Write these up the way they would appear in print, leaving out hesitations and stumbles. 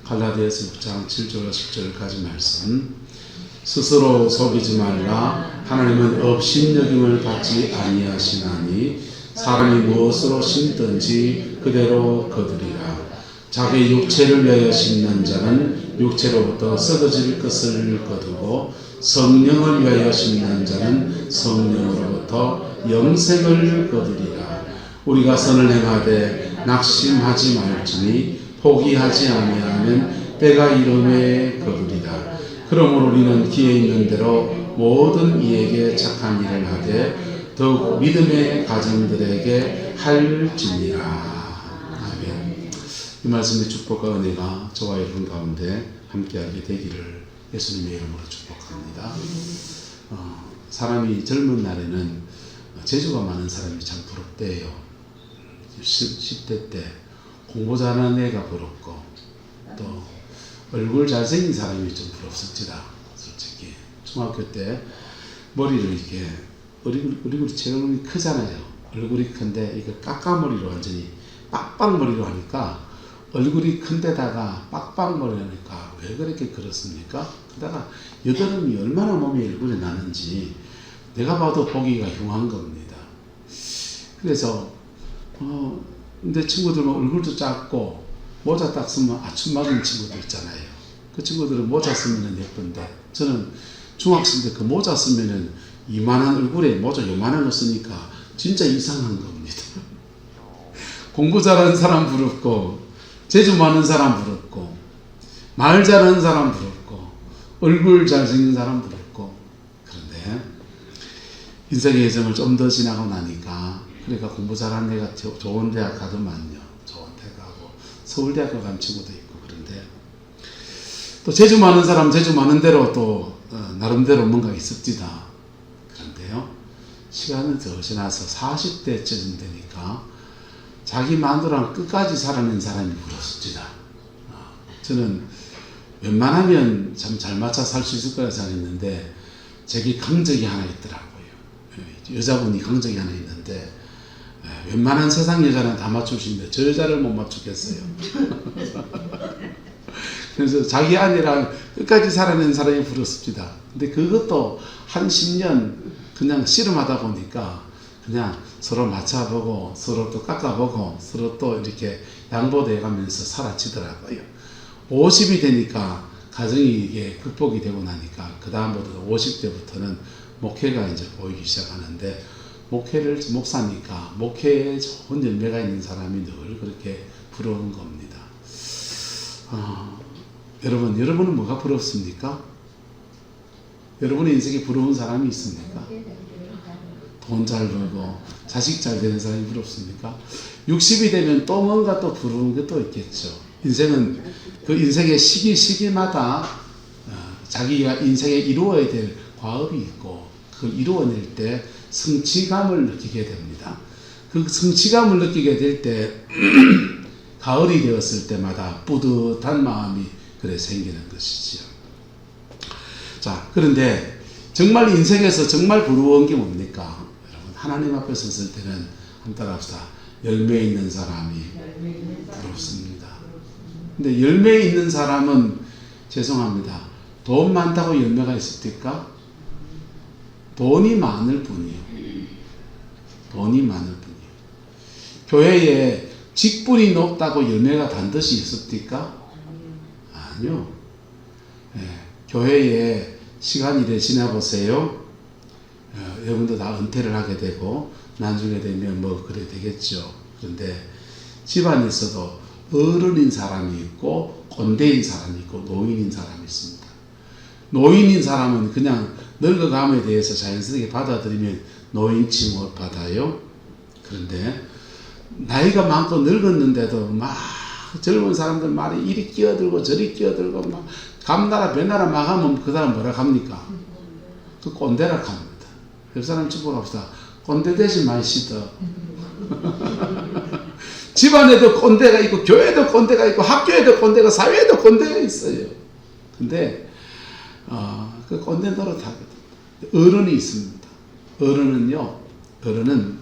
갈라디아서 6장 7절 10절까지 말씀. 스스로 속이지 말라. 하나님은 업신여김을 받지 아니하시나니 사람이 무엇으로 심든지 그대로 거두리라. 자기 육체를 위하여 심는 자는 육체로부터 썩어질 것을 거두고 성령을 위하여 심는 자는 성령으로부터 영생을 거두리라. 우리가 선을 행하되 낙심하지 말지니 포기하지 아니하면 때가 이름에 거두리라. 그러므로 우리는 기회 있는 대로 모든 이에게 착한 일을 하되 더욱 믿음의 가정들에게 할지니라. 아멘. 이 말씀의 축복과 은혜가 저와 여러분 가운데 함께하게 되기를 예수님의 이름으로 축복합니다. 사람이 젊은 날에는 재주가 많은 사람이 참 부럽대요. 10대 때 공부 잘하는 애가 부럽고 또 얼굴 잘생긴 사람이 좀 부럽습니다. 솔직히 중학교 때 머리를 이렇게 얼굴이 제 얼굴이 크잖아요. 얼굴이 큰데 이거 까까머리로 완전히 빡빡머리로 하니까 얼굴이 큰데다가 빡빡머리 하니까 왜 그렇게 그렇습니까? 그러다가 여드름이 얼마나 몸에 얼굴에 나는지 내가 봐도 보기가 흉한 겁니다. 그래서 내 친구들은 얼굴도 작고 모자 딱 쓰면 아춤맞은 친구들 있잖아요. 그 친구들은 모자 쓰면 예쁜데 저는 중학생 때 그 모자 쓰면은 이만한 얼굴에 모자 요만한 거 쓰니까 진짜 이상한 겁니다. 공부 잘하는 사람 부럽고 재주 많은 사람 부럽고 말 잘하는 사람 부럽고 얼굴 잘생긴 사람 부럽고 그런데 인생의 예정을 좀 더 지나고 나니까 그러니까 공부 잘하는 애가 좋은 대학 가더만요. 좋은 대학 가고 서울대학교 간 친구도 있고 그런데 또 재주 많은 사람 재주 많은 대로 또 나름대로 뭔가 있습니다. 그런데요 시간은 더 지나서 40대쯤 되니까 자기 마누라랑 끝까지 살아낸 사람이 부럽습니다. 저는 웬만하면 참 잘 맞춰 살 수 있을 거라 생각했는데 제게 강적이 하나 있더라고요. 여자분이 강적이 하나 있는데 웬만한 세상 여자는 다 맞출 수 있는데 저 여자를 못 맞추겠어요. 그래서 자기 아내랑 끝까지 살아낸 사람이 부럽습니다. 근데 그것도 한 10년 그냥 씨름하다 보니까 그냥 서로 맞춰보고 서로 또 깎아보고 서로 또 이렇게 양보돼 가면서 사라지더라고요. 50이 되니까 가정이 이게 극복이 되고 나니까 그 다음부터 50대부터는 목회가 이제 보이기 시작하는데 목사니까 목회에 좋은 열매가 있는 사람이 늘 그렇게 부러운 겁니다. 여러분은 뭐가 부럽습니까? 여러분의 인생에 부러운 사람이 있습니까? 돈 잘 벌고 자식 잘 되는 사람이 부럽습니까? 60이 되면 또 뭔가 또 부러운 게 또 있겠죠. 인생은 그 인생의 시기마다 자기가 인생에 이루어야 될 과업이 있고 그걸 이루어낼 때 성취감을 느끼게 됩니다. 그 성취감을 느끼게 될 때 가을이 되었을 때마다 뿌듯한 마음이 그래 생기는 것이지요. 자, 그런데 정말 인생에서 정말 부러운 게 뭡니까? 여러분 하나님 앞에 섰을 때는 한번 따라합시다. 열매 있는 사람이 부럽습니다. 근데 열매 있는 사람은 죄송합니다. 돈 많다고 열매가 있습니까? 돈이 많을 뿐이에요. 돈이 많을 뿐이에요. 교회에 직분이 높다고 열매가 반드시 있습니까? 아니요. 교회에 시간이 이래 지나보세요. 여러분도 다 은퇴를 하게 되고 나중에 되면 뭐 그래 되겠죠. 그런데 집안에서도 어른인 사람이 있고 꼰대인 사람이 있고 노인인 사람이 있습니다. 노인인 사람은 그냥 늙어감에 대해서 자연스럽게 받아들이면 노인 칭호 받아요. 그런데 나이가 많고 늙었는데도 막 젊은 사람들 말이 이리 끼어들고 저리 끼어들고 막 감나라 배나라 막 하면 그 사람 뭐라 합니까? 그 꼰대라 합니다. 그 사람 축복합시다. 꼰대 대신 마시더. 집안에도 꼰대가 있고 교회에도 꼰대가 있고 학교에도 꼰대가 사회에도 꼰대가 있어요. 근데 그 꼰대 노릇하거든. 어른이 있습니다. 어른은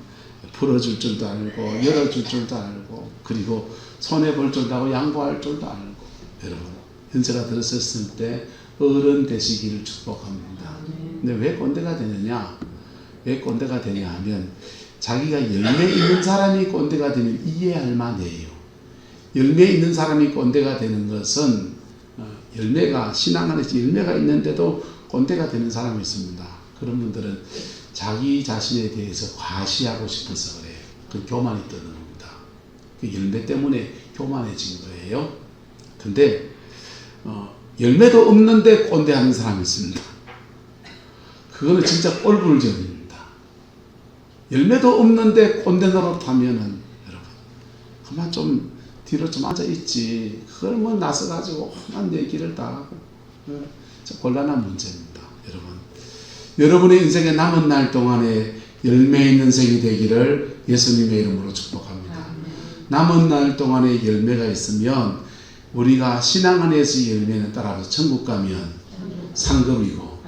풀어줄 줄도 알고 열어줄 줄도 알고 그리고 손해볼 줄도 알고 양보할 줄도 알고 여러분 연세가 들었을 때 어른 되시기를 축복합니다. 근데 왜 꼰대가 되느냐? 왜 꼰대가 되냐 하면 자기가 열매 있는 사람이 꼰대가 되면 이해할 만해요. 열매 있는 사람이 꼰대가 되는 것은 열매가 신앙 안에서 열매가 있는데도 꼰대가 되는 사람이 있습니다. 그런 분들은 자기 자신에 대해서 과시하고 싶어서 그래요. 그 교만이 뜨는 겁니다. 그 열매 때문에 교만해진 거예요. 근데 열매도 없는데 꼰대하는 사람이 있습니다. 그거는 진짜 꼴불견입니다. 열매도 없는데 꼰대 노릇하면은 여러분 그만 좀 뒤로 좀 앉아 있지. 그걸 뭐 나서가지고 hov난 내 길을 다 하고 곤란한 문제입니다. 여러분의 인생의 남은 날 동안에 열매 있는 생이 되기를 예수님의 이름으로 축복합니다. 남은 날 동안에 열매가 있으면 우리가 신앙 안에서 열매는 따라서 천국 가면 상급이고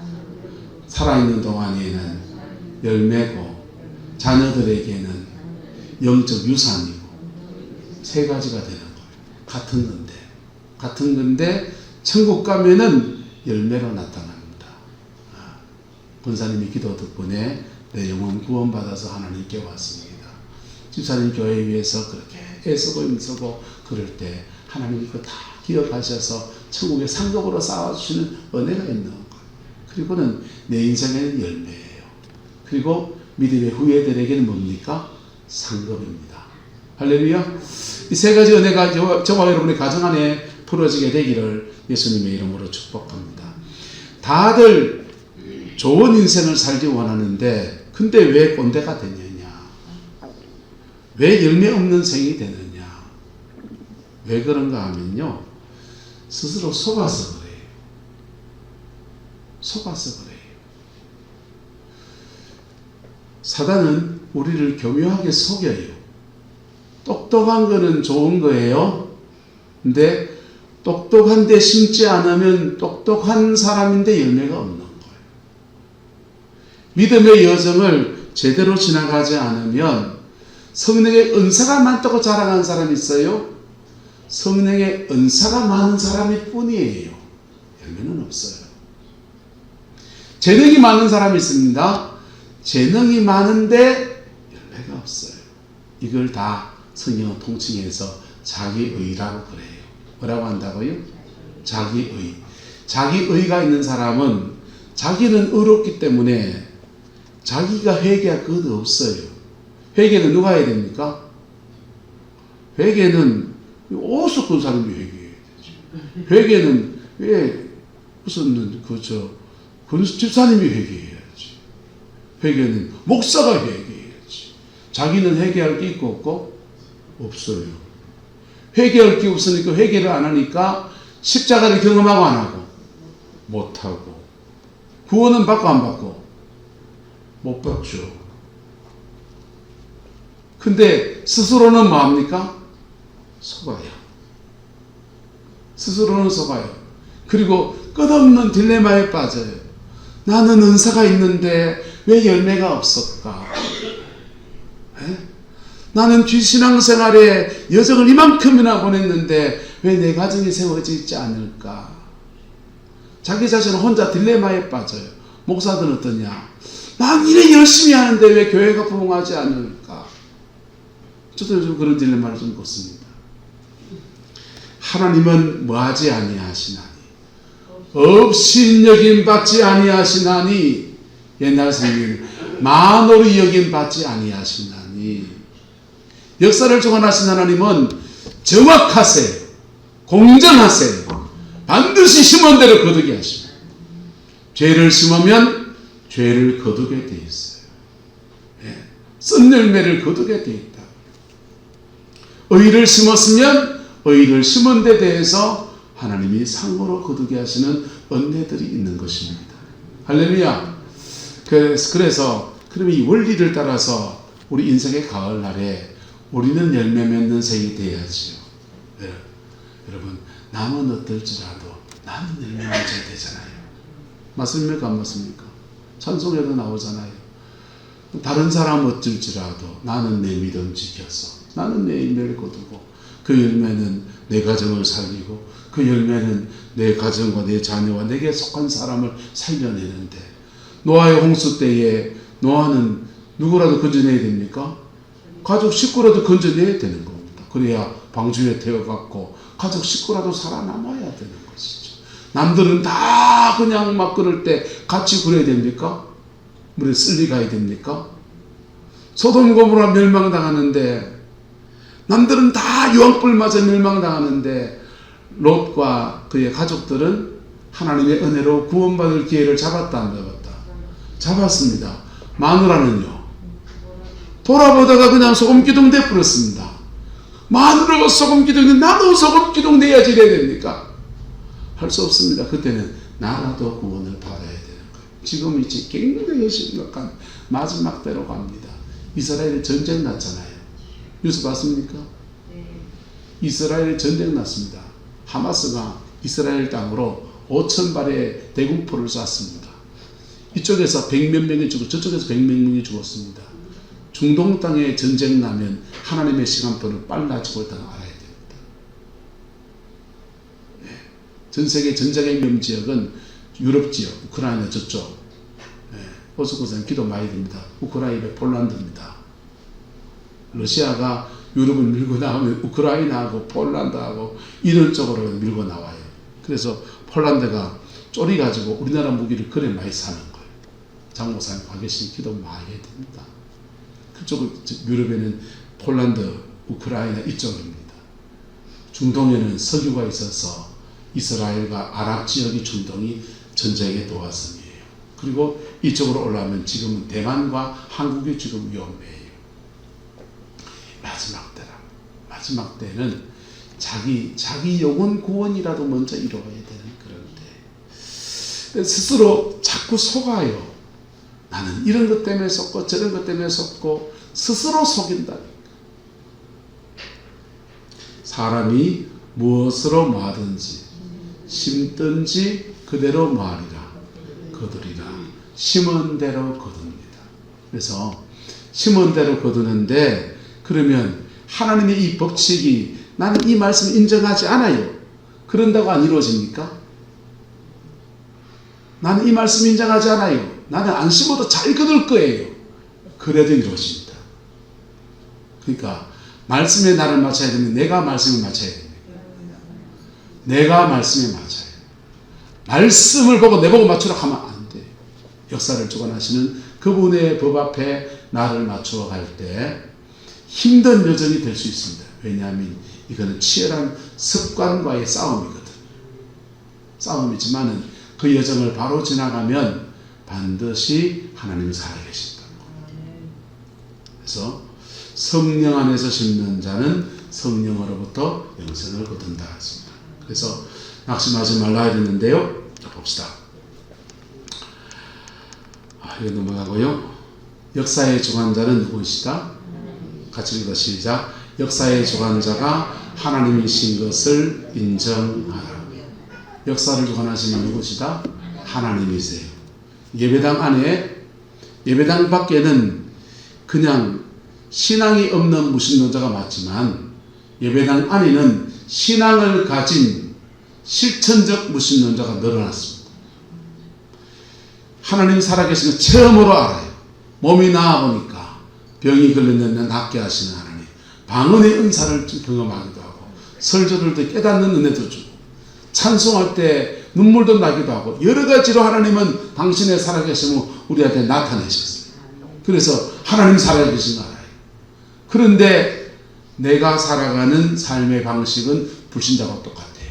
살아있는 동안에는 열매고 자녀들에게는 영적 유산이고 세 가지가 되는 거예요. 같은 건데 천국 가면은 열매로 나타납니다. 권사님이 기도 덕분에 내 영혼 구원받아서 하나님께 왔습니다. 집사님 교회 위해서 그렇게 애쓰고 힘쓰고 그럴 때 하나님이 그거 다 기억하셔서 천국의 상급으로 쌓아주시는 은혜가 있는 거예요. 그리고는 내 인생에는 열매예요. 그리고 믿음의 후예들에게는 뭡니까? 상급입니다. 할렐루야. 이 세 가지 은혜가 저와 여러분의 가정 안에 풀어지게 되기를 예수님의 이름으로 축복합니다. 다들 좋은 인생을 살기 원하는데 근데 왜 꼰대가 되느냐? 왜 열매 없는 생이 되느냐? 왜 그런가 하면요. 스스로 속아서 그래요. 속아서 그래요. 사단은 우리를 교묘하게 속여요. 똑똑한 거는 좋은 거예요. 근데 똑똑한데 심지 않으면 똑똑한 사람인데 열매가 없는 거예요. 믿음의 여정을 제대로 지나가지 않으면 성령의 은사가 많다고 자랑하는 사람이 있어요. 성령의 은사가 많은 사람일 뿐이에요. 열매는 없어요. 재능이 많은 사람이 있습니다. 재능이 많은데 열매가 없어요. 이걸 다 성경은 통칭해서 자기의라고 그래요. 뭐라고 한다고요? 자기의. 자기의가 있는 사람은 자기는 의롭기 때문에 자기가 회개할 것 없어요. 회개는 누가 해야 됩니까? 회개는 어디서 그 사람이 회개해야 되지? 회개는 왜 무슨 그 집사님이 회개해야지. 회개는 목사가 회개해야지. 자기는 회개할 게 있고 없고 없어요. 회개할 게 없으니까 회개를 안 하니까 십자가를 경험하고 안 하고 못하고 구원은 받고 안 받고 못 받죠. 근데 스스로는 뭐합니까? 속아요. 스스로는 속아요. 그리고 끝없는 딜레마에 빠져요. 나는 은사가 있는데 왜 열매가 없을까? 에? 나는 신앙생활에 여정을 이만큼이나 보냈는데 왜 내 가정이 세워지지 않을까? 자기 자신은 혼자 딜레마에 빠져요. 목사들은 어떠냐? 난 이래 열심히 하는데 왜 교회가 부흥하지 않을까? 저도 요즘 그런 딜레마를 좀 걷습니다. 하나님은 뭐하지 아니하시나니 없인 여김 받지 아니하시나니 옛날 성경 만오리 여김 받지 아니하시나니 역사를 주관하신 하나님은 정확하세요. 공정하세요. 반드시 심은 대로 거두게 하십니다. 죄를 심으면 죄를 거두게 돼 있어요. 쓴 열매를 거두게 돼 있다. 의를 심었으면 의를 심은 데 대해서 하나님이 상으로 거두게 하시는 은혜들이 있는 것입니다. 할렐루야. 그래서 그럼 이 원리를 따라서 우리 인생의 가을날에 우리는 열매 맺는 생이 돼야지요. 여러분 남은 어떨지라도 나는 열매 맺어야 되잖아요. 맞습니까? 안 맞습니까? 찬송에도 나오잖아요. 다른 사람 어쩔지라도 나는 내 믿음 지켜서 나는 내 열매를 거두고 그 열매는 내 가정을 살리고 그 열매는 내 가정과 내 자녀와 내게 속한 사람을 살려내는데, 노아의 홍수 때에 노아는 누구라도 건져내야 됩니까? 가족 식구라도 건져내야 되는 겁니다. 그래야 방주에 태워갖고 가족 식구라도 살아남아야 되는 것이죠. 남들은 다 그냥 막 그럴 때 같이 그래야 됩니까? 물에 쓸리 가야 됩니까? 소돔 고모라 멸망당하는데, 남들은 다 유황불 맞아 멸망당하는데, 롯과 그의 가족들은 하나님의 은혜로 구원받을 기회를 잡았다 안 잡았다? 잡았습니다. 마누라는요, 돌아보다가 그냥 소금기둥 내버렸습니다. 마누라가 소금기둥이 나도 소금기둥 내야지 이래야 됩니까? 할 수 없습니다. 그때는 나라도 구원을 받아야 되는 거예요. 지금 이제 굉장히 심각한 마지막 때로 갑니다. 이스라엘에 전쟁 났잖아요. 뉴스 봤습니까? 이스라엘에 전쟁 났습니다. 하마스가 이스라엘 땅으로 5,000발의 대공포를 쐈습니다. 이쪽에서 100몇 명이 죽고 저쪽에서 100몇 명이 죽었습니다. 중동 땅에 전쟁 나면 하나님의 시간표는 빨라지고 있다는 걸 알아야 됩니다. 네. 전 세계 전쟁의 명지역은 유럽 지역, 우크라이나 저쪽. 네. 어서고선 기도 많이 됩니다. 우크라이나 폴란드입니다. 러시아가 유럽을 밀고 나오면 우크라이나하고 폴란드하고 이런 쪽으로 밀고 나와요. 그래서 폴란드가 쫄이가지고 우리나라 무기를 그래 많이 사는 거예요. 장목사님 가 계신 기도 많이 해야 됩니다. 그쪽 유럽에는 폴란드, 우크라이나 이쪽입니다. 중동에는 석유가 있어서 이스라엘과 아랍 지역의 중동이 전쟁의 도화선이에요. 그리고 이쪽으로 올라오면 지금은 대만과 한국이 지금 위험해요. 마지막 때라. 마지막 때는 자기 영혼 구원이라도 먼저 이루어야 되는 그런 때. 스스로 자꾸 속아요. 나는 이런 것 때문에 속고 저런 것 때문에 속고 스스로 속인다니까. 사람이 무엇으로 마든지 심든지 그대로 마리라 거두리라. 심은 대로 거둡니다. 그래서 심은 대로 거두는데, 그러면 하나님의 이 법칙이 나는 이 말씀을 인정하지 않아요. 그런다고 안 이루어집니까? 나는 이 말씀 인정하지 않아요. 나는 안 심어도 잘 거둘 거예요. 그래도 이루어집니다. 그러니까 말씀에 나를 맞춰야 되면 내가 말씀에 맞춰야 됩니다. 내가 말씀에 맞아요. 말씀을 보고 내보고 맞추라고 하면 안 돼요. 역사를 주관하시는 그분의 법 앞에 나를 맞추어 갈 때 힘든 여정이 될 수 있습니다. 왜냐하면 이거는 치열한 습관과의 싸움이거든. 싸움이지만은 그 여정을 바로 지나가면 반드시 하나님이 살아계신다고. 그래서 성령 안에서 심는 자는 성령으로부터 영생을 거둔다 했습니다. 그래서 낙심하지 말라 이랬는데요. 자, 봅시다. 이거 넘어가고요. 역사의 주관자는 누구이시다? 같이 읽어 시작. 역사의 주관자가 하나님이신 것을 인정하라. 역사를 주관하시는 누구시다? 하나님이세요. 예배당 안에, 예배당 밖에는 그냥 신앙이 없는 무신론자가 많지만, 예배당 안에는 신앙을 가진 실천적 무신론자가 늘어났습니다. 하나님 살아계신 걸 처음으로 알아요. 몸이 나아보니까 병이 걸렸는데 낫게 하시는 하나님, 방언의 은사를 경험하기도 하고, 설교를 때 깨닫는 은혜도 주고, 찬송할 때 눈물도 나기도 하고, 여러 가지로 하나님은 당신의 살아계심을 우리한테 나타내셨어요. 그래서 하나님 살아계신 거 알아요. 그런데 내가 살아가는 삶의 방식은 불신자와 똑같아요.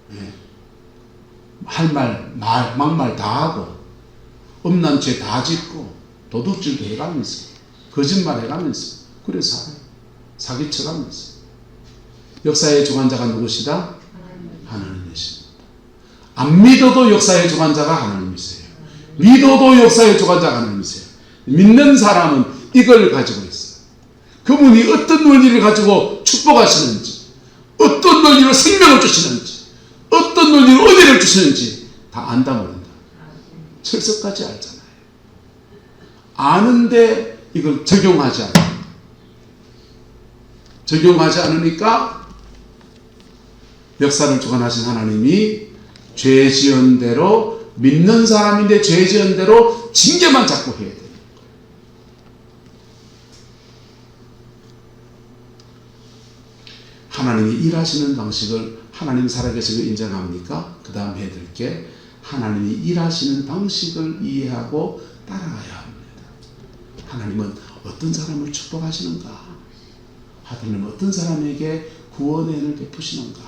네. 할 말, 막말 다 하고, 엄난 죄 다 짓고, 도둑질도 해가면서, 거짓말 해가면서, 그래 살아요. 사기쳐가면서. 역사의 주관자가 누구시다? 하나님이십니다. 안 믿어도 역사의 주관자가 하나님이세요. 믿어도 역사의 주관자가 하나님이세요. 믿는 사람은 이걸 가지고 있어요. 그분이 어떤 원리를 가지고 축복하시는지, 어떤 원리로 생명을 주시는지, 어떤 원리로 은혜를 주시는지 다 안다 모른다. 철석까지 알잖아요. 아는데 이걸 적용하지 않아요. 적용하지 않으니까 역사를 주관하신 하나님이 죄 지은 대로, 믿는 사람인데 죄 지은 대로 징계만 자꾸 해야 돼요. 하나님이 일하시는 방식을 하나님 살아계신 걸 인정합니까? 그 다음 해야 될 게 하나님이 일하시는 방식을 이해하고 따라가야 합니다. 하나님은 어떤 사람을 축복하시는가? 하나님은 어떤 사람에게 구원의 은혜를 베푸시는가?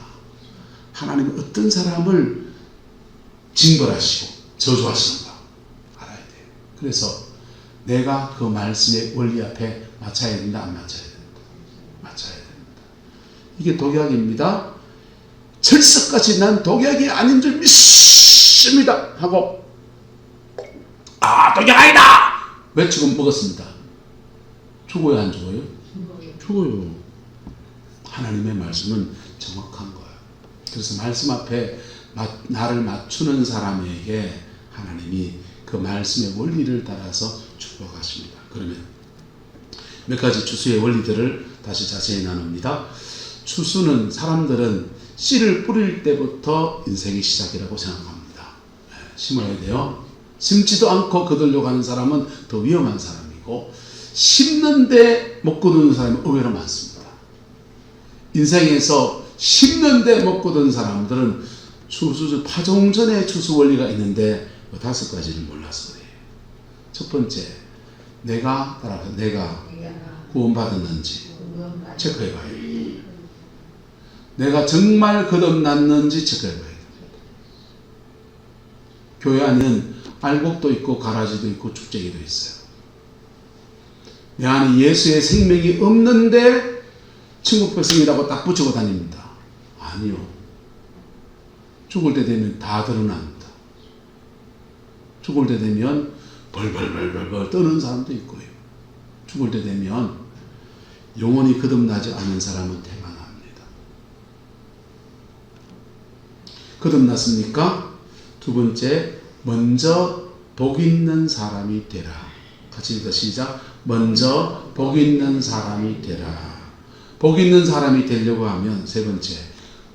하나님은 어떤 사람을 징벌하시고 저주하시는가? 알아야 돼요. 그래서 내가 그 말씀의 원리 앞에 맞춰야 된다, 안 맞춰야 된다? 맞춰야 됩니다. 이게 독약입니다. 철석같이 난 독약이 아닌 줄 믿습니다 하고 독약 아니다 외치고 먹었습니다. 죽어요, 안 죽어요? 죽어요. 하나님의 말씀은 정확한 거예요. 그래서 말씀 앞에 나를 맞추는 사람에게 하나님이 그 말씀의 원리를 따라서 축복하십니다. 그러면 몇 가지 추수의 원리들을 다시 자세히 나눕니다. 추수는 사람들은 씨를 뿌릴 때부터 인생의 시작이라고 생각합니다. 심어야 돼요. 심지도 않고 거들려 가는 사람은 더 위험한 사람이고, 심는데 못 거두는 사람이 의외로 많습니다. 인생에서 심는데 못 거두는 사람들은 파종전의 추수 원리가 있는데 5가지를 몰라서 그래요. 첫 번째, 내가 구원받았는지 체크해봐야 해요. 내가 정말 거듭났는지 체크해봐야 됩니다. 교회 안에는 알곡도 있고 가라지도 있고 축제기도 있어요. 내 안에 예수의 생명이 없는데 천국 백성이라고 딱 붙이고 다닙니다. 아니요. 죽을 때 되면 다 드러납니다. 죽을 때 되면 벌벌벌벌 떠는 사람도 있고요. 죽을 때 되면 영원히 거듭나지 않은 사람은 태어납니다. 거듭났습니까? 두 번째, 먼저 복 있는 사람이 되라. 같이 읽어 시작. 먼저 복 있는 사람이 되라. 복 있는 사람이 되려고 하면 세 번째,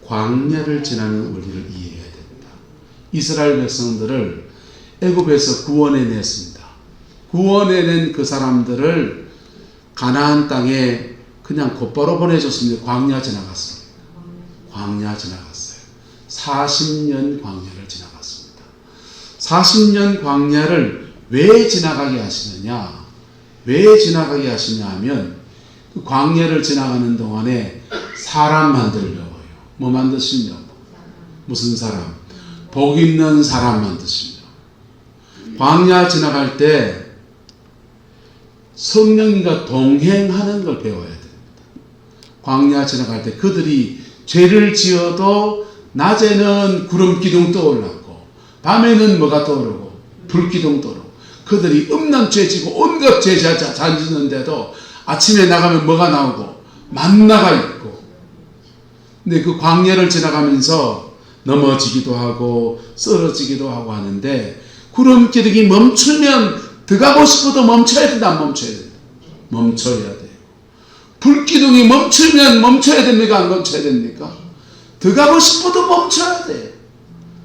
광야를 지나는 원리를 이해해야 됩니다. 이스라엘 백성들을 애굽에서 구원해냈습니다. 구원해낸 그 사람들을 가나안 땅에 그냥 곧바로 보내줬습니다. 광야 지나갔습니다. 광야 지나갔어요. 40년 광야를 지나갔습니다. 40년 광야를 왜 지나가게 하시느냐? 왜 지나가게 하시냐 하면 그 광야를 지나가는 동안에 사람 만들려고요. 뭐 만드시냐고? 무슨 사람? 복 있는 사람 만드시려고. 광야 지나갈 때 성령과 동행하는 걸 배워야 됩니다. 광야 지나갈 때 그들이 죄를 지어도 낮에는 구름 기둥 떠올랐고 밤에는 뭐가 떠오르고 불기둥 떠오르고 그들이 없는 죄 지고 온갖 죄 잔지는데도 아침에 나가면 뭐가 나오고 만나가 있고, 근데 그 광야를 지나가면서 넘어지기도 하고 쓰러지기도 하고 하는데 구름 기둥이 멈추면 들어가고 싶어도 멈춰야 된다, 안 멈춰야 된다? 멈춰야 돼요. 불기둥이 멈추면 멈춰야 됩니까, 안 멈춰야 됩니까? 들어가고 싶어도 멈춰야 돼요.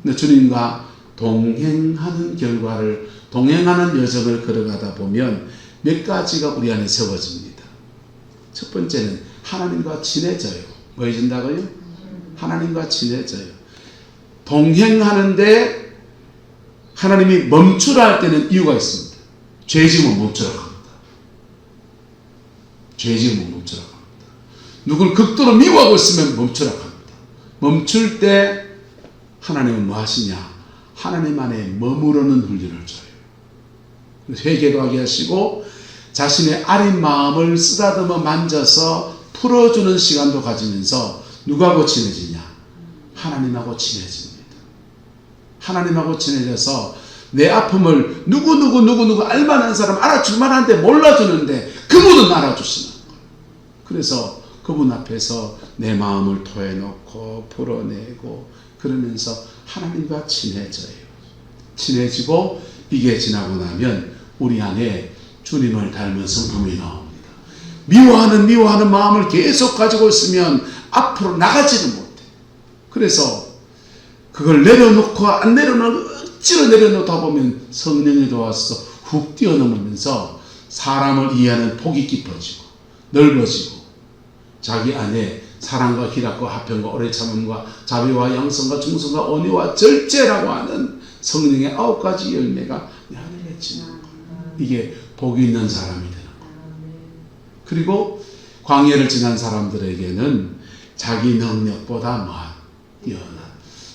근데 주님과 동행하는 결과를, 동행하는 여정을 걸어가다 보면 몇 가지가 우리 안에 세워집니다. 첫 번째는 하나님과 친해져요. 뭐 해준다고요? 하나님과 친해져요. 동행하는데 하나님이 멈추라 할 때는 이유가 있습니다. 죄 지으면 멈추라 합니다. 죄 지으면 멈추라 합니다. 누굴 극도로 미워하고 있으면 멈추라 합니다. 멈출 때 하나님은 뭐 하시냐? 하나님 안에 머무르는 훈련을 줘요. 회개도 하게 하시고 자신의 아린 마음을 쓰다듬어 만져서 풀어주는 시간도 가지면서 누구하고 친해지냐? 하나님하고 친해집니다. 하나님하고 친해져서 내 아픔을 누구 알만한 사람 알아줄 만한데 몰라주는데 그분은 알아주시는 거예요. 그래서 그분 앞에서 내 마음을 토해놓고 풀어내고 그러면서 하나님과 친해져요. 친해지고 이게 지나고 나면 우리 안에 주님을 닮은 성품이 나옵니다. 미워하는 마음을 계속 가지고 있으면 앞으로 나가지는 못해. 그래서 그걸 내려놓고 안 내려놓고 억지로 내려놓다 보면 성령이 도와서 훅 뛰어넘으면서 사람을 이해하는 폭이 깊어지고 넓어지고 자기 안에 사랑과 희락과 화평과 오래 참음과 자비와 양성과 충성과 온유와 절제라고 하는 성령의 9가지 열매가 내 안에 맺히는 거예요. 이게 복이 있는 사람이 되는 거예요. 그리고 광야를 지난 사람들에게는 자기 능력보다 뛰어난,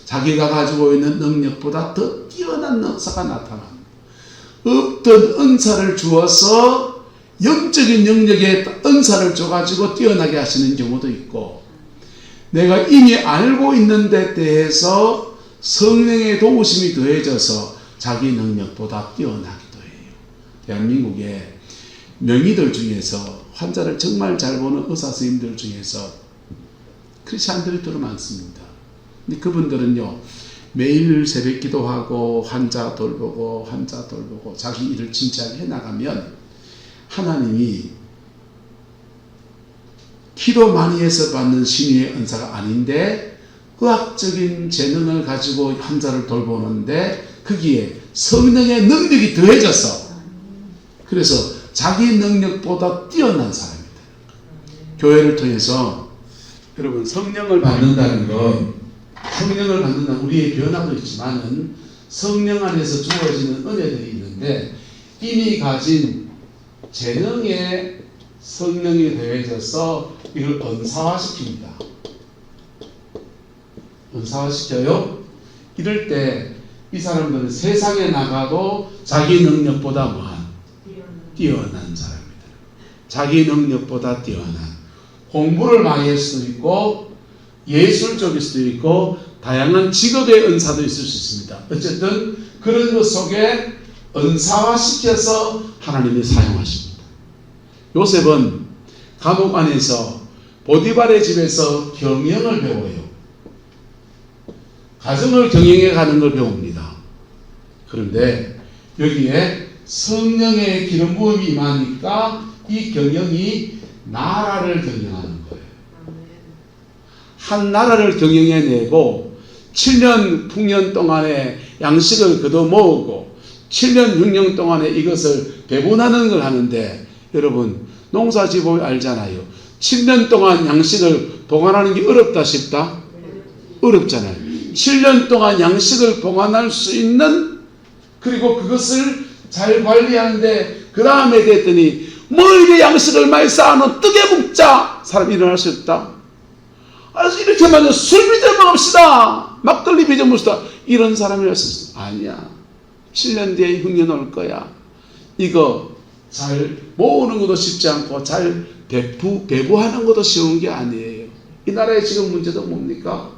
자기가 가지고 있는 능력보다 더 뛰어난 능사가 나타납니다. 없던 은사를 주어서 영적인 영역에 은사를 줘가지고 뛰어나게 하시는 경우도 있고, 내가 이미 알고 있는 데 대해서 성령의 도우심이 더해져서 자기 능력보다 뛰어나기도 해요. 대한민국에 명의들 중에서 환자를 정말 잘 보는 의사 선생님들 중에서 크리스찬들이 더 많습니다. 근데 그분들은요, 매일 새벽 기도하고 환자 돌보고 자기 일을 진지하게 해나가면 하나님이 기도 많이 해서 받는 신유의 은사가 아닌데 의학적인 재능을 가지고 환자를 돌보는데 거기에 성령의 능력이 더해져서, 그래서 자기 능력보다 뛰어난 사람이다. 교회를 통해서 여러분, 성령을 받는다는 건, 성령을 받는다는 우리의 변화도 있지만은 성령 안에서 주어지는 은혜들이 있는데, 이미 가진 재능에 성령이 더해져서 이걸 은사화시킵니다. 은사화시켜요. 이럴 때 이 사람들은 세상에 나가도 자기 능력보다 뛰어난 사람입니다. 자기 능력보다 뛰어난, 공부를 많이 할 수도 있고 예술적일 수도 있고 다양한 직업의 은사도 있을 수 있습니다. 어쨌든 그런 것 속에 은사화시켜서 하나님이 사용하십니다. 요셉은 감옥 안에서 보디발의 집에서 경영을 배워요. 가정을 경영해 가는 걸 배웁니다. 그런데 여기에 성령의 기름 부음이 임하니까 이 경영이 나라를 경영하는 거예요. 한 나라를 경영해내고 7년 풍년 동안에 양식을 거둬 모으고 7년 6년 동안에 이것을 배분하는 걸 하는데, 여러분 농사지보면 알잖아요. 7년 동안 양식을 보관하는 게 어렵다 싶다? 어렵잖아요. 7년 동안 양식을 보관할 수 있는, 그리고 그것을 잘 관리하는데 그 다음에 됐더니 뭐 이래 양식을 많이 쌓아놓은 뜨개 묵자, 사람 일어날 수 없다. 그래서 이렇게 말해서 술 빚어 먹읍시다, 막걸리 빚어 먹읍시다, 이런 사람이 없었어. 아니야, 7년 뒤에 흉년 올 거야. 이거 잘 모으는 것도 쉽지 않고 잘 배부하는 것도 쉬운 게 아니에요. 이 나라의 지금 문제도 뭡니까?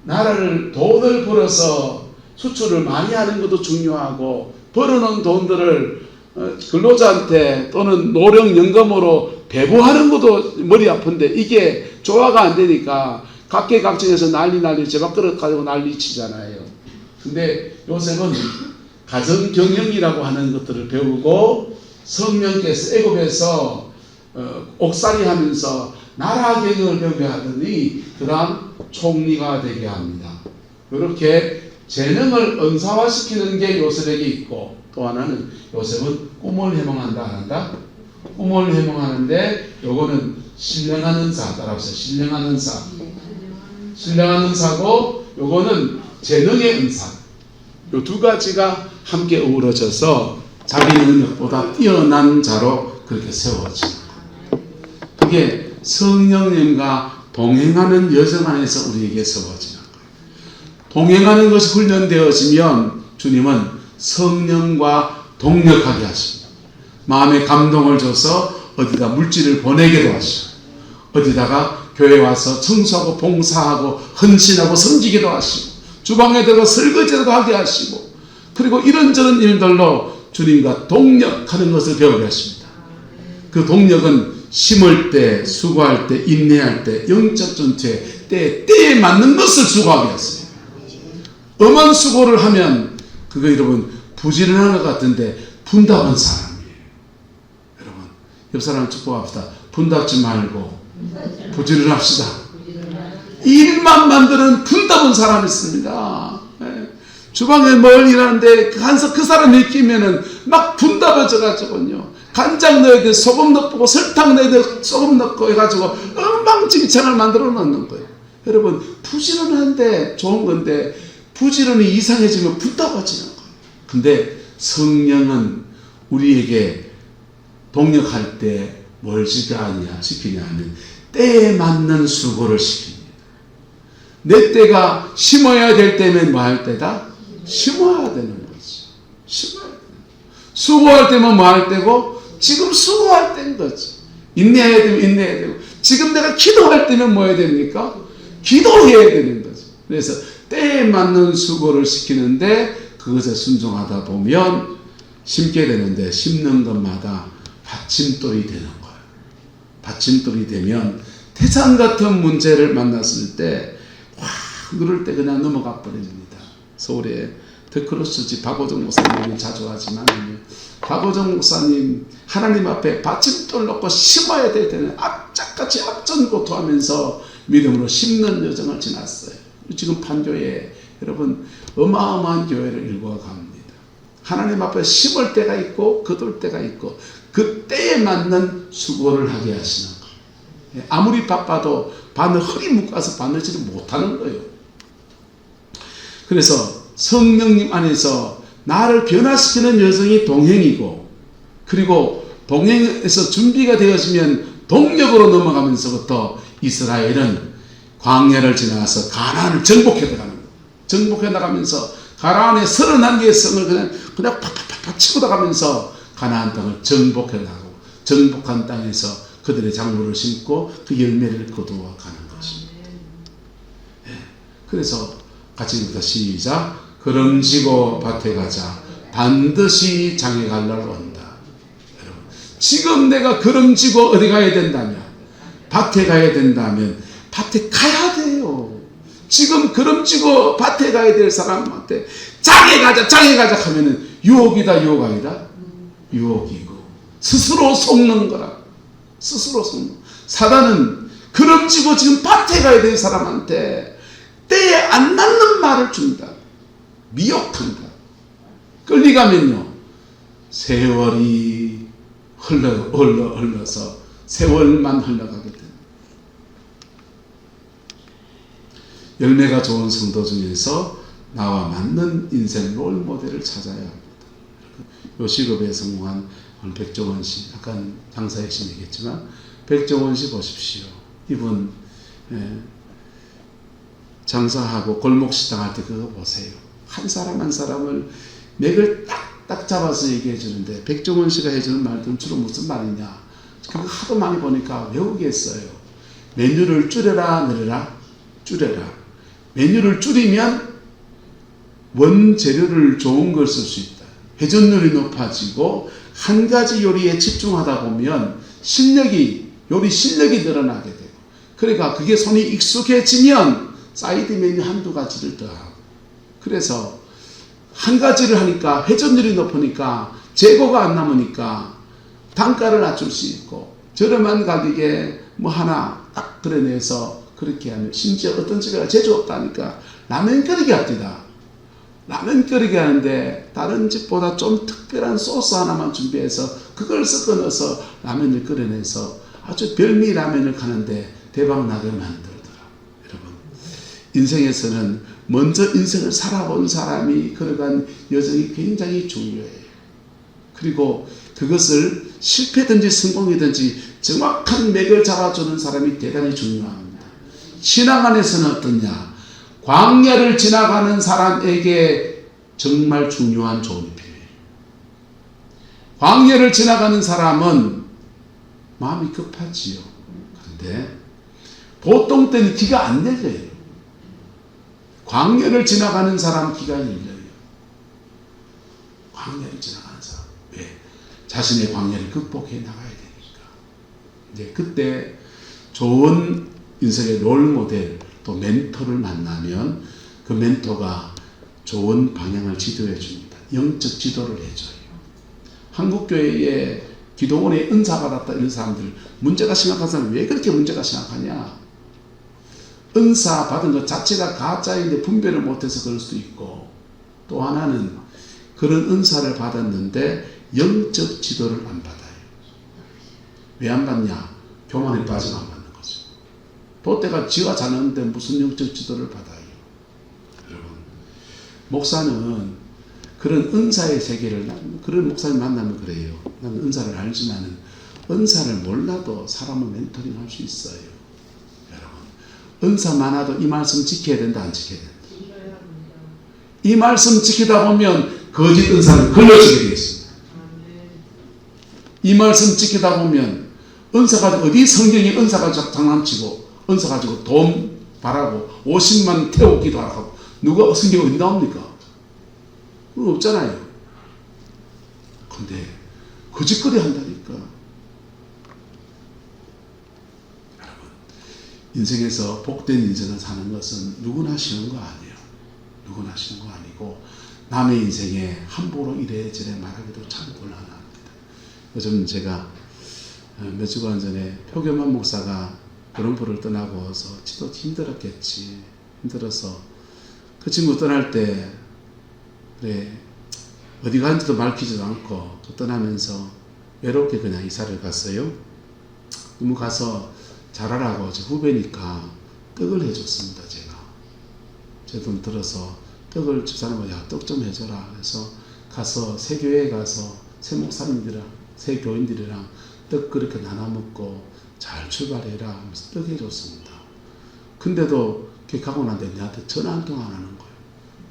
나라를 돈을 벌어서 수출을 많이 하는 것도 중요하고, 벌어놓은 돈들을 근로자한테 또는 노령연금으로 배부하는 것도 머리 아픈데, 이게 조화가 안 되니까 각계각층에서 난리 제밥그릇 가지고 난리치잖아요. 근데 요셉은 가정경영이라고 하는 것들을 배우고, 성령께서 애굽에서 옥살이 하면서 나라 경영을 배우게 하더니 그 다음 총리가 되게 합니다. 이렇게 재능을 은사화시키는 게 요셉에게 있고, 또 하나는 요셉은 꿈을 해몽한다, 안 한다? 꿈을 해몽하는데 요거는 신령한 은사, 따라서 신령한 은사. 신령한 은사고 요거는 재능의 은사. 요 두 가지가 함께 어우러져서 자기 능력보다 뛰어난 자로 그렇게 세워집니다. 그게 성령님과 동행하는 여정 안에서 우리에게 세워지는 거예요. 동행하는 것이 훈련되어지면 주님은 성령과 동력하게 하십니다. 마음에 감동을 줘서 어디다 물질을 보내게도 하시고, 어디다가 교회 와서 청소하고 봉사하고 헌신하고 섬기기도 하시고, 주방에 들어가 설거지도 하게 하시고, 그리고 이런저런 일들로 주님과 동력하는 것을 배우게 하십니다. 그 동력은 심을 때, 수고할 때, 인내할 때, 영적 전투에 때에 맞는 것을 수고하게 했어요. 엄한 수고를 하면 그거 여러분 부지런한 것 같은데 분답한 사람이에요. 여러분, 옆 사람 축복합시다. 분답지 말고 부지런합시다. 일만 만드는 분답은 사람이 있습니다. 주방에 뭘 일하는데 그 사람이 끼면은 막 분답해져가지고요. 간장 넣어야 돼, 소금 넣고, 설탕 넣어야 돼, 소금 넣고 해가지고 엉망진창을 만들어 놓는 거예요. 여러분, 부지런한데 좋은 건데, 부지런히 이상해지면 분답해지는 거예요. 근데 성령은 우리에게 동역할 때 뭘 시키냐 하면, 때에 맞는 수고를 시킵니다. 내 때가 심어야 될 때면 뭐 할 때다? 심어야 되는 거지. 심어야 되는 거지. 수고할 때면 뭐 할 때고? 지금 수고할 때인 거지. 인내해야 되면 인내해야 되고, 지금 내가 기도할 때면 뭐 해야 됩니까? 기도해야 되는 거지. 그래서 때에 맞는 수고를 시키는데 그것에 순종하다 보면 심게 되는데, 심는 것마다 받침돌이 되는 거예요. 받침돌이 되면 태산 같은 문제를 만났을 때 누를 때 그냥 넘어가 버립니다. 서울에 더크로스지 박오정 목사님이 자주 하지만, 박오정 목사님 하나님 앞에 받침돌 놓고 심어야 될 때는 악착같이 앞전고토하면서 믿음으로 심는 여정을 지났어요. 지금 판교에 여러분 어마어마한 교회를 일궈 갑니다. 하나님 앞에 심을 때가 있고 거둘 때가 있고, 그 때에 맞는 수고를 하게 하시는 거예요. 아무리 바빠도 바늘 허리 묶어서 바늘질을 못하는 거예요. 그래서 성령님 안에서 나를 변화시키는 여정이 동행이고, 그리고 동행에서 준비가 되어지면 동력으로 넘어가면서부터 이스라엘은 광야를 지나서 가나안을 정복해 나가는 거예요. 정복해 나가면서 가나안의 31개의 성을 그냥 팍팍팍 치고 나가면서 가나안 땅을 정복해 나가고, 정복한 땅에서 그들의 작물을 심고 그 열매를 거두어 가는 것입니다. 그래서 같이 읽다 시작. 걸음지고 밭에 가자. 반드시 장에 갈 날 온다. 여러분, 지금 내가 걸음지고 어디 가야 된다면, 밭에 가야 된다면 밭에 가야 돼요. 지금 걸음지고 밭에 가야 될 사람한테 장에 가자 하면은 유혹이다, 유혹 아니다? 유혹이고 스스로 속는 거라. 스스로 속는. 사단은 걸음지고 지금 밭에 가야 될 사람한테 때에 안 맞는 말을 준다. 미혹한다. 끌리가면요, 세월이 흘러서 세월만 흘러가게 됩니다. 열매가 좋은 성도 중에서 나와 맞는 인생 롤모델을 찾아야 합니다. 요식업에 성공한 백종원 씨, 약간 장사의 신이겠지만 백종원 씨 보십시오. 이분 장사하고 골목식당 할 때 그거 보세요. 한 사람 한 사람을 맥을 딱딱 잡아서 얘기해 주는데, 백종원 씨가 해주는 말들은 주로 무슨 말이냐, 그거 하도 많이 보니까 외우겠어요. 메뉴를 줄여라 늘려라. 줄여라. 메뉴를 줄이면 원재료를 좋은 걸 쓸 수 있다. 회전율이 높아지고 한 가지 요리에 집중하다 보면 요리 실력이 늘어나게 되고, 그러니까 그게 손이 익숙해지면 사이드 메뉴 한두 가지를 더하고, 그래서 한 가지를 하니까 회전율이 높으니까 재고가 안 남으니까 단가를 낮출 수 있고, 저렴한 가격에 뭐 하나 딱 그려내서 그렇게 하면, 심지어 어떤 집에 제주 없다니까 라면 끓이게 합니다. 라면 끓이게 하는데 다른 집보다 좀 특별한 소스 하나만 준비해서 그걸 섞어 넣어서 라면을 끓여내서 아주 별미 라면을 하는데 대박 나게 만들더라. 여러분, 인생에서는 먼저 인생을 살아본 사람이 걸어간 여정이 굉장히 중요해요. 그리고 그것을 실패든지 성공이든지 정확한 맥을 잡아주는 사람이 대단히 중요합니다. 신앙 안에서는 어떠냐? 광야를 지나가는 사람에게 정말 중요한 조언이 필요해요. 광야를 지나가는 사람은 마음이 급하지요. 그런데 보통 때는 기가 안 열려요. 광야를 지나가는 사람 기가 열려요. 광야를 지나가는 사람. 왜? 자신의 광야를 극복해 나가야 되니까. 이제 그때 좋은 인생의 롤모델, 또 멘토를 만나면 그 멘토가 좋은 방향을 지도해 줍니다. 영적 지도를 해줘요. 한국교회에 기도원에 은사 받았다 이런 사람들, 문제가 심각한 사람은 왜 그렇게 문제가 심각하냐? 은사 받은 것 자체가 가짜인데 분별을 못해서 그럴 수도 있고, 또 하나는 그런 은사를 받았는데 영적 지도를 안 받아요. 왜 안 받냐? 교만에 빠지면 안 받는 거죠. 도대가 지가 자는데 무슨 영적 지도를 받아요? 여러분, 목사는 그런 은사의 세계를, 그런 목사님 만나면 그래요. 나는 은사를 알지만은 은사를 몰라도 사람을 멘토링 할 수 있어요. 여러분, 은사 많아도 이 말씀 지켜야 된다, 안 지켜야 된다? 이 말씀 지키다 보면 거짓 은사를 걸러지게 되어 있습니다. 이 말씀 지키다 보면 은사 가지고, 어디 성경이 은사 가지고 장난치고 은사 가지고 돈 바라고 50만 태우기도 하고, 누가 성경 어디 나옵니까? 그건 없잖아요. 근데 거짓거리 한다니까. 여러분, 인생에서 복된 인생을 사는 것은 누구나 쉬운 거 아니에요. 누구나 쉬운 거 아니고, 남의 인생에 함부로 이래저래 말하기도 참 곤란합니다. 요즘 제가 몇 주간 전에 표겸한 목사가 거론포를 떠나고서 지도 힘들었겠지. 힘들어서 그 친구 떠날 때, 그래, 어디 가는지도 밝히지도 않고 떠나면서 외롭게 그냥 이사를 갔어요. 너무 가서 잘하라고, 제 후배니까 떡을 해줬습니다. 제 돈 들어서 떡을 집사람한테, 야, 떡 좀 해줘라. 그래서 가서 새 교회에 가서 새 목사님들이랑 새 교인들이랑 떡 그렇게 나눠 먹고 잘 출발해라 하면서 떡 해줬습니다. 근데도 걔 가고 난 뒤에 내한테 전화 한 통 안 하는 거예요.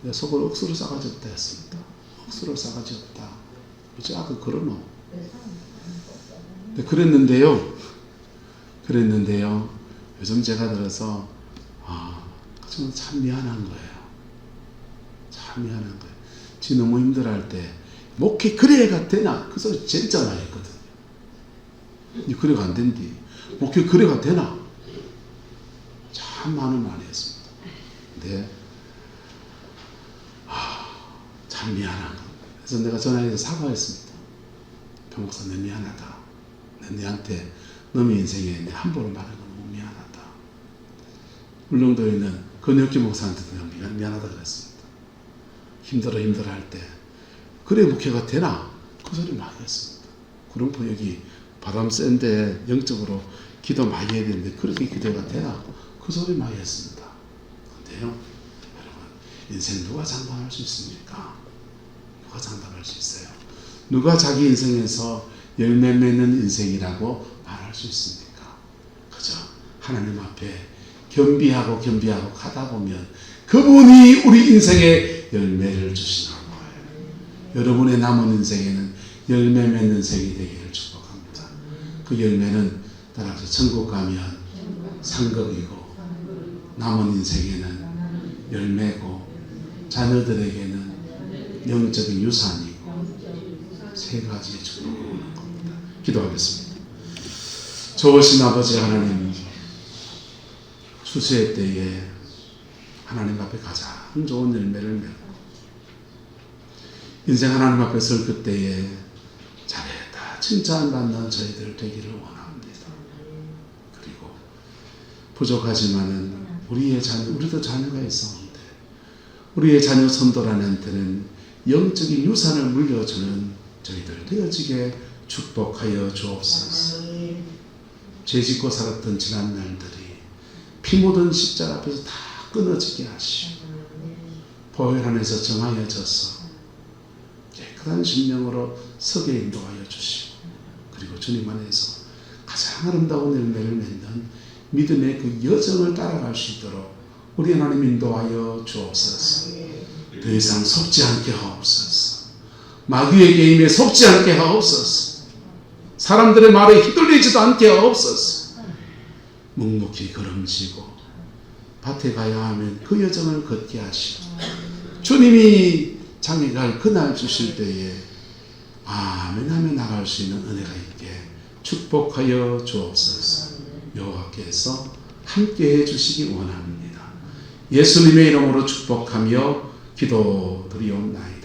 내가 속을 억수로 싸가지 없다 했습니다. 억수로 싸가지 없다. 어째 아까 그러노? 네, 그랬는데요. 요즘 제가 들어서 저는 참 미안한 거예요. 참 미안한 거예요. 지 너무 힘들어할 때 목회 그래가 되나? 그 소리 진짜 많이 했거든요. 이 그래가 안 된디. 목회 그래가 되나? 참 많은 말이 했습니다. 근데 참 미안한 거. 그래서 내가 전화해서 사과했습니다. 병목사, 내 미안하다. 내한테 너의 인생에 내 함부로 말한 거 너무 미안하다. 울릉도에 있는 건혁기 목사한테도 미안하다 그랬습니다. 힘들어 할 때 그래 목회가 되나? 그 소리 많이 했습니다. 구름포 여기 바람 센데 영적으로 기도 많이 해야 되는데 그렇게 기도가 되나? 그 소리 많이 했습니다. 근데요, 여러분, 인생 누가 장담할 수 있습니까? 누가 장담할 수 있어요? 누가 자기 인생에서 열매 맺는 인생이라고 말할 수 있습니까? 그저 하나님 앞에 겸비하고 가다 보면 그분이 우리 인생에 열매를 주시는 거예요. 여러분의 남은 인생에는 열매 맺는 생이 되기를 축복합니다. 그 열매는 따라서 천국 가면 상급이고, 남은 인생에는 열매고, 자녀들에게는 영적인 유산이고, 세 가지의 축복을 오는 겁니다. 기도하겠습니다. 좋으신 아버지 하나님, 수세의 때에 하나님 앞에 가장 좋은 열매를 맺고 인생 하나님 앞에 설 그때에 잘했다 칭찬받는 저희들 되기를 원합니다. 그리고 부족하지만은 우리도 자녀가 있었는데 우리의 자녀 선도란한테는 영적인 유산을 물려주는 저희들 되어지게 축복하여 주옵소서. 죄짓고 살았던 지난 날들이 피 묻은 십자가 앞에서 다 끊어지게 하시고 보혈 안에서 정하여져서 깨끗한 심령으로 서게 인도하여 주시고, 그리고 주님 안에서 가장 아름다운 열매를 맺는 믿음의 그 여정을 따라갈 수 있도록 우리 하나님 인도하여 주옵소서. 더 이상 속지 않게 하옵소서. 마귀의 게임에 속지 않게 하옵소서. 사람들의 말에 휘둘리지도 않게 하옵소서. 묵묵히 걸음지고 밭에 가야 하면 그 여정을 걷게 하시고, 주님이 장에 갈 그날 주실 때에 아멘 하며 나갈 수 있는 은혜가 있게 축복하여 주옵소서. 여호와께서 함께해 주시기 원합니다. 예수님의 이름으로 축복하며 기도드리옵나이다.